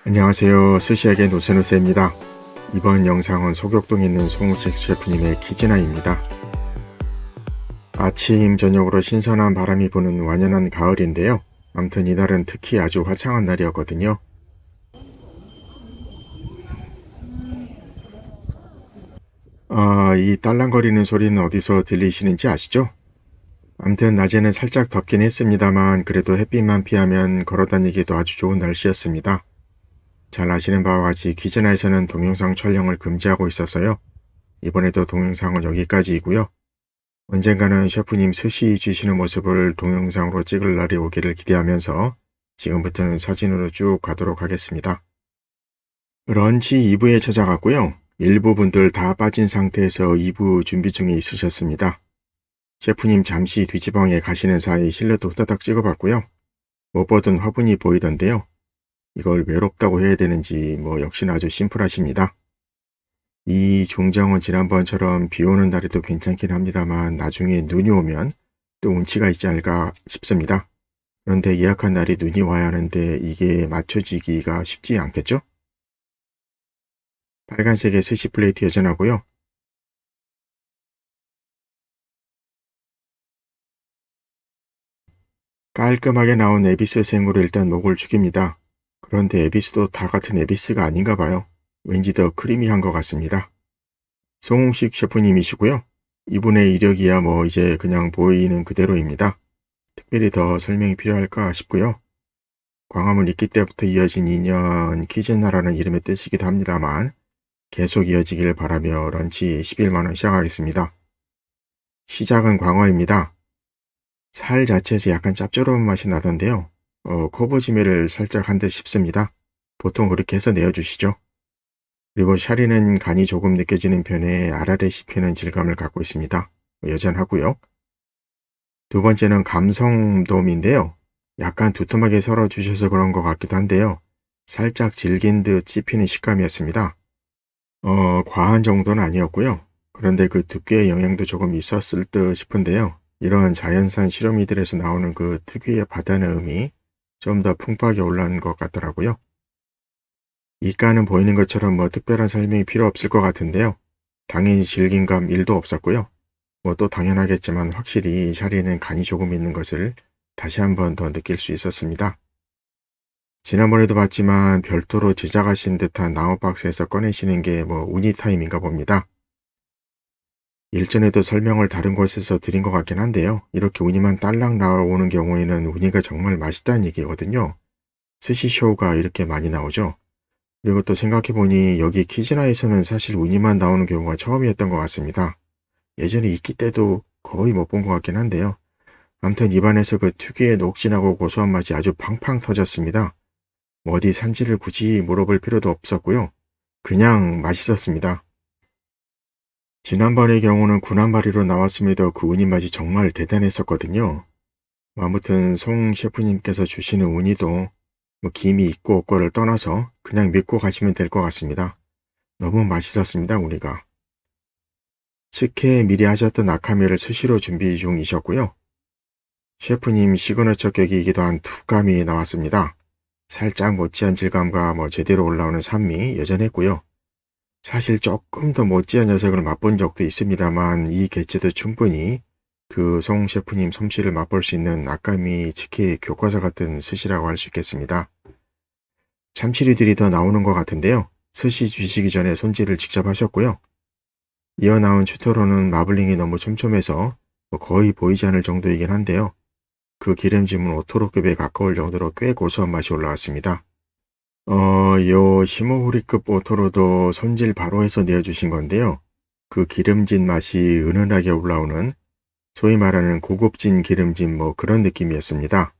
안녕하세요. 스시에게 노세노세입니다. 이번 영상은 소격동에 있는 송우식 셰프님의 키즈나입니다. 아침 저녁으로 신선한 바람이 부는 완연한 가을인데요. 아무튼 이날은 특히 아주 화창한 날이었거든요. 이 딸랑거리는 소리는 어디서 들리시는지 아시죠? 아무튼 낮에는 살짝 덥긴 했습니다만 그래도 햇빛만 피하면 걸어다니기도 아주 좋은 날씨였습니다. 잘 아시는 바와 같이 키즈나에서는 동영상 촬영을 금지하고 있어서요. 이번에도 동영상은 여기까지이고요. 언젠가는 셰프님 스시 주시는 모습을 동영상으로 찍을 날이 오기를 기대하면서 지금부터는 사진으로 쭉 가도록 하겠습니다. 런치 2부에 찾아갔고요. 일부 분들 다 빠진 상태에서 2부 준비 중에 있으셨습니다. 셰프님 잠시 뒤지방에 가시는 사이 실내도 후다닥 찍어봤고요. 못 보던 화분이 보이던데요. 이걸 외롭다고 해야 되는지 역시나 아주 심플하십니다. 이 중정은 지난번처럼 비 오는 날에도 괜찮긴 합니다만 나중에 눈이 오면 또 운치가 있지 않을까 싶습니다. 그런데 예약한 날이 눈이 와야 하는데 이게 맞춰지기가 쉽지 않겠죠? 빨간색의 스시 플레이트 여전하고요. 깔끔하게 나온 에비스 생으로 일단 목을 죽입니다. 그런데 에비스도 다 같은 에비스가 아닌가 봐요. 왠지 더 크리미한 것 같습니다. 송웅식 셰프님이시고요. 이분의 이력이야 이제 그냥 보이는 그대로입니다. 특별히 더 설명이 필요할까 싶고요. 광화문 있기 때부터 이어진 인연 키즈나라는 이름의 뜻이기도 합니다만 계속 이어지길 바라며 런치 11만원 시작하겠습니다. 시작은 광어입니다. 살 자체에서 약간 짭조름한 맛이 나던데요. 코보지매를 살짝 한 듯 싶습니다. 보통 그렇게 해서 내어주시죠. 그리고 샤리는 간이 조금 느껴지는 편에 알알에 씹히는 질감을 갖고 있습니다. 여전하고요. 두 번째는 감성돔인데요. 약간 두툼하게 썰어주셔서 그런 것 같기도 한데요. 살짝 질긴 듯 씹히는 식감이었습니다. 과한 정도는 아니었고요. 그런데 그 두께의 영향도 조금 있었을 듯 싶은데요. 이런 자연산 실험이들에서 나오는 그 특유의 바다내음이 좀 더 풍부하게 올라오는 것 같더라고요. 이가는 보이는 것처럼 특별한 설명이 필요 없을 것 같은데요. 당연히 질긴감 1도 없었고요. 또 당연하겠지만 확실히 샤리는 간이 조금 있는 것을 다시 한 번 더 느낄 수 있었습니다. 지난번에도 봤지만 별도로 제작하신 듯한 나무박스에서 꺼내시는 게 우니 타임인가 봅니다. 일전에도 설명을 다른 곳에서 드린 것 같긴 한데요. 이렇게 우니만 딸랑 나오는 경우에는 우니가 정말 맛있다는 얘기거든요. 스시쇼가 이렇게 많이 나오죠. 그리고 또 생각해보니 여기 키즈나에서는 사실 우니만 나오는 경우가 처음이었던 것 같습니다. 예전에 있기 때도 거의 못 본 것 같긴 한데요. 아무튼 입안에서 그 특유의 녹진하고 고소한 맛이 아주 팡팡 터졌습니다. 어디 산지를 굳이 물어볼 필요도 없었고요. 그냥 맛있었습니다. 지난번의 경우는 군함바리로 나왔음에도 그 우니 맛이 정말 대단했었거든요. 아무튼 송 셰프님께서 주시는 우니도 김이 있고 없고를 떠나서 그냥 믿고 가시면 될 것 같습니다. 너무 맛있었습니다, 우니가. 식혜 미리 하셨던 아카미를 스시로 준비 중이셨고요. 셰프님 시그너처 격이기도 한 툭감이 나왔습니다. 살짝 못지한 질감과 제대로 올라오는 산미 여전했고요. 사실 조금 더 못지한 녀석을 맛본 적도 있습니다만 이 개체도 충분히 그 송 셰프님 솜씨를 맛볼 수 있는 아까미 치킨 교과서 같은 스시라고 할 수 있겠습니다. 참치류들이 더 나오는 것 같은데요. 스시 주시기 전에 손질을 직접 하셨고요. 이어 나온 추토로는 마블링이 너무 촘촘해서 거의 보이지 않을 정도이긴 한데요. 그 기름짐은 오토로급에 가까울 정도로 꽤 고소한 맛이 올라왔습니다. 요 시모후리급 오토로도 손질 바로 해서 내어주신 건데요. 그 기름진 맛이 은은하게 올라오는 소위 말하는 고급진 기름진 그런 느낌이었습니다.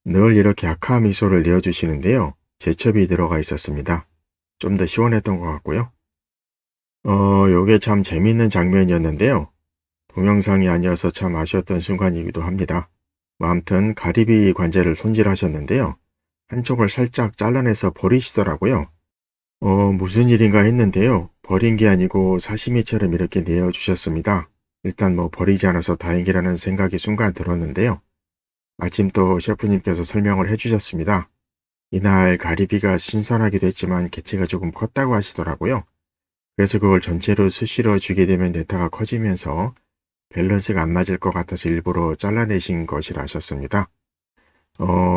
늘 이렇게 아카 미소를 내어주시는데요. 제첩이 들어가 있었습니다. 좀 더 시원했던 것 같고요. 요게 참 재미있는 장면이었는데요. 동영상이 아니어서 참 아쉬웠던 순간이기도 합니다. 아무튼 가리비 관제를 손질하셨는데요. 한쪽을 살짝 잘라내서 버리시더라고요. 무슨 일인가 했는데요. 버린 게 아니고 사시미처럼 이렇게 내어주셨습니다. 일단 버리지 않아서 다행이라는 생각이 순간 들었는데요. 마침 또 셰프님께서 설명을 해주셨습니다. 이날 가리비가 신선하기도 했지만 개체가 조금 컸다고 하시더라고요. 그래서 그걸 전체로 수시로 주게 되면 네타가 커지면서 밸런스가 안 맞을 것 같아서 일부러 잘라내신 것이라 하셨습니다.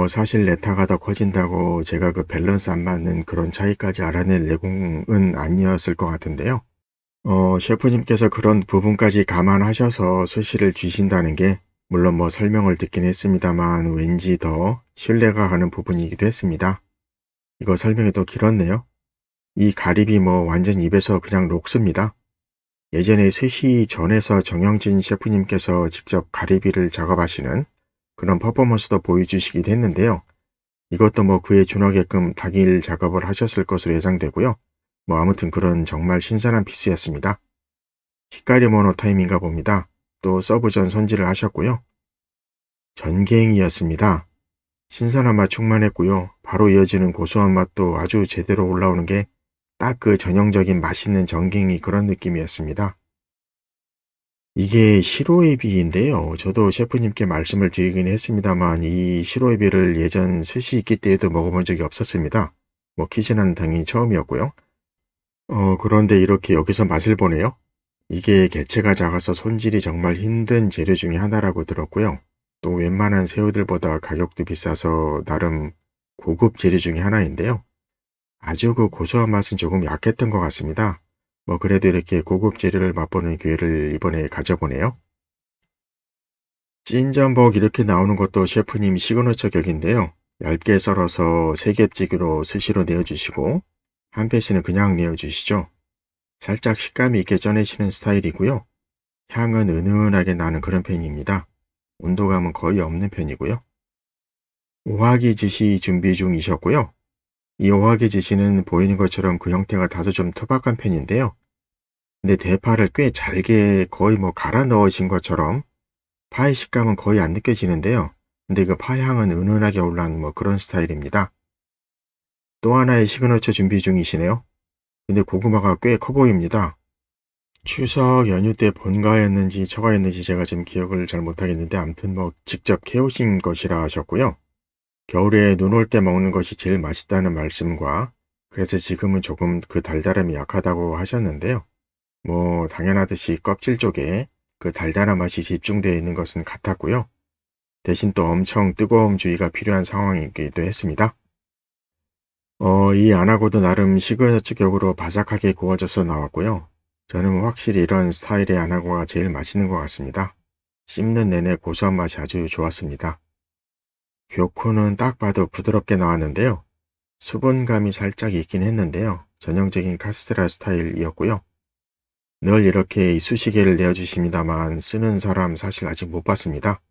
사실 네타가 더 커진다고 제가 그 밸런스 안 맞는 그런 차이까지 알아낼 내공은 아니었을 것 같은데요. 셰프님께서 그런 부분까지 감안하셔서 수시를 주신다는 게 물론 뭐 설명을 듣긴 했습니다만 왠지 더 신뢰가 가는 부분이기도 했습니다. 이거 설명이 또 길었네요. 이 가리비 뭐 완전 입에서 그냥 녹습니다. 예전에 스시 전에서 정영진 셰프님께서 직접 가리비를 작업하시는 그런 퍼포먼스도 보여주시기도 했는데요. 이것도 뭐 그에 준하게끔 닭일 작업을 하셨을 것으로 예상되고요. 뭐 아무튼 그런 정말 신선한 피스였습니다. 히카리 모노 타임인가 봅니다. 또 서브 전 손질을 하셨고요. 전갱이었습니다. 신선한 맛 충만했고요. 바로 이어지는 고소한 맛도 아주 제대로 올라오는 게 딱 그 전형적인 맛있는 전갱이 그런 느낌이었습니다. 이게 시로에비인데요. 저도 셰프님께 말씀을 드리긴 했습니다만 이 시로에비를 예전 스시 있기 때에도 먹어본 적이 없었습니다. 뭐 키즈는 당연히 처음이었고요. 그런데 이렇게 여기서 맛을 보네요. 이게 개체가 작아서 손질이 정말 힘든 재료 중에 하나라고 들었고요. 또 웬만한 새우들보다 가격도 비싸서 나름 고급 재료 중에 하나인데요. 아주 그 고소한 맛은 조금 약했던 것 같습니다. 뭐 그래도 이렇게 고급 재료를 맛보는 기회를 이번에 가져보네요. 찐전복 이렇게 나오는 것도 셰프님 시그너처 격인데요. 얇게 썰어서 세겹지기로 스시로 내어주시고 한 패스는 그냥 내어주시죠. 살짝 식감이 있게 쪄내시는 스타일이고요. 향은 은은하게 나는 그런 편입니다. 온도감은 거의 없는 편이고요. 오하기 지시 준비 중이셨고요. 이 오하기 지시는 보이는 것처럼 그 형태가 다소 좀 투박한 편인데요. 근데 대파를 꽤 잘게 거의 뭐 갈아 넣으신 것처럼 파의 식감은 거의 안 느껴지는데요. 근데 그 파향은 은은하게 올라오는 뭐 그런 스타일입니다. 또 하나의 시그너처 준비 중이시네요. 근데 고구마가 꽤 커 보입니다. 추석 연휴 때 본가였는지 처가였는지 제가 지금 기억을 잘 못하겠는데 아무튼 뭐 직접 캐오신 것이라 하셨고요. 겨울에 눈 올 때 먹는 것이 제일 맛있다는 말씀과 그래서 지금은 조금 그 달달함이 약하다고 하셨는데요. 뭐 당연하듯이 껍질 쪽에 그 달달한 맛이 집중되어 있는 것은 같았고요. 대신 또 엄청 뜨거움 주의가 필요한 상황이기도 했습니다. 이 안하고도 나름 시그너처 격으로 바삭하게 구워져서 나왔고요. 저는 확실히 이런 스타일의 안하고가 제일 맛있는 것 같습니다. 씹는 내내 고소한 맛이 아주 좋았습니다. 교코는 딱 봐도 부드럽게 나왔는데요. 수분감이 살짝 있긴 했는데요. 전형적인 카스테라 스타일이었고요. 늘 이렇게 이쑤시개를 내어주십니다만 쓰는 사람 사실 아직 못 봤습니다.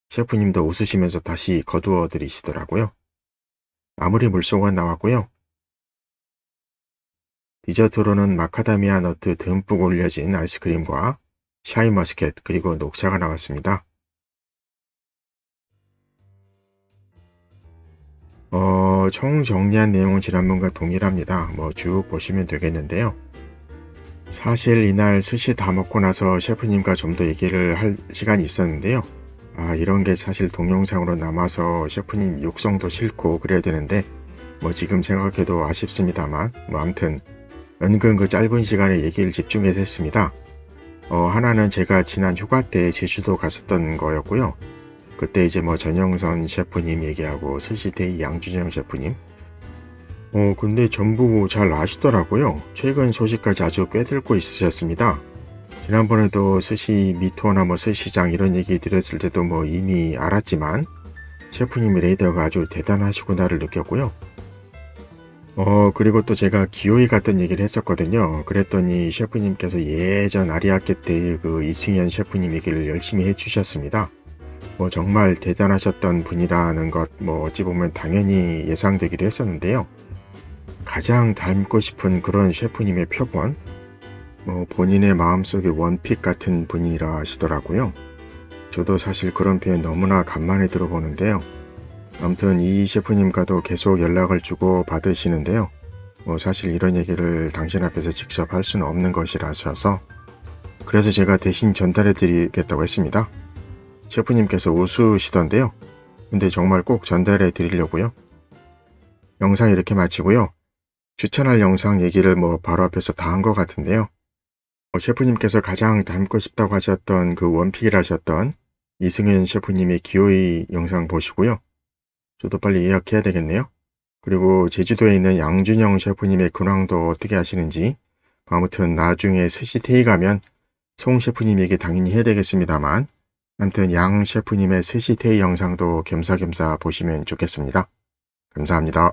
셰프님도 웃으시면서 다시 거두어 드리시더라고요. 아무리 물소가 나왔고요. 디저트로는 마카다미아 너트 듬뿍 올려진 아이스크림과 샤인머스켓 그리고 녹차가 나왔습니다. 총 정리한 내용은 지난번과 동일합니다. 뭐 쭉 보시면 되겠는데요. 사실 이날 스시 다 먹고 나서 셰프님과 좀 더 얘기를 할 시간이 있었는데요. 이런 게 사실 동영상으로 남아서 셰프님 육성도 싫고 그래야 되는데 뭐 지금 생각해도 아쉽습니다만 뭐 아무튼 은근 그 짧은 시간에 얘기를 집중해서 했습니다. 하나는 제가 지난 휴가 때 제주도 갔었던 거였고요. 그때 이제 뭐 전영선 셰프님 얘기하고 스시데이 양준영 셰프님 근데 전부 잘 아시더라고요. 최근 소식까지 아주 꿰들고 있으셨습니다. 지난번에도 스시 미토나 뭐 스시장 이런 얘기 드렸을 때도 뭐 이미 알았지만 셰프님의 레이더가 아주 대단하시구나를 느꼈고요. 그리고 또 제가 기호에 갔던 얘기를 했었거든요. 그랬더니 셰프님께서 예전 아리아케 때 그 이승현 셰프님 얘기를 열심히 해주셨습니다. 뭐 정말 대단하셨던 분이라는 것 뭐 어찌 보면 당연히 예상되기도 했었는데요. 가장 닮고 싶은 그런 셰프님의 표본 뭐 본인의 마음속에 원픽 같은 분이라 하시더라고요. 저도 사실 그런 표현 너무나 간만에 들어보는데요. 아무튼 이 셰프님과도 계속 연락을 주고 받으시는데요. 뭐 사실 이런 얘기를 당신 앞에서 직접 할 수는 없는 것이라서 그래서 제가 대신 전달해 드리겠다고 했습니다. 셰프님께서 웃으시던데요. 근데 정말 꼭 전달해 드리려고요. 영상 이렇게 마치고요. 추천할 영상 얘기를 바로 앞에서 다 한 것 같은데요. 셰프님께서 가장 닮고 싶다고 하셨던 그 원픽이라 하셨던 이승윤 셰프님의 기호의 영상 보시고요. 저도 빨리 예약해야 되겠네요. 그리고 제주도에 있는 양준영 셰프님의 근황도 어떻게 하시는지, 아무튼 나중에 스시테이 가면 송 셰프님 얘기 당연히 해야 되겠습니다만, 아무튼 양 셰프님의 스시테이 영상도 겸사겸사 보시면 좋겠습니다. 감사합니다.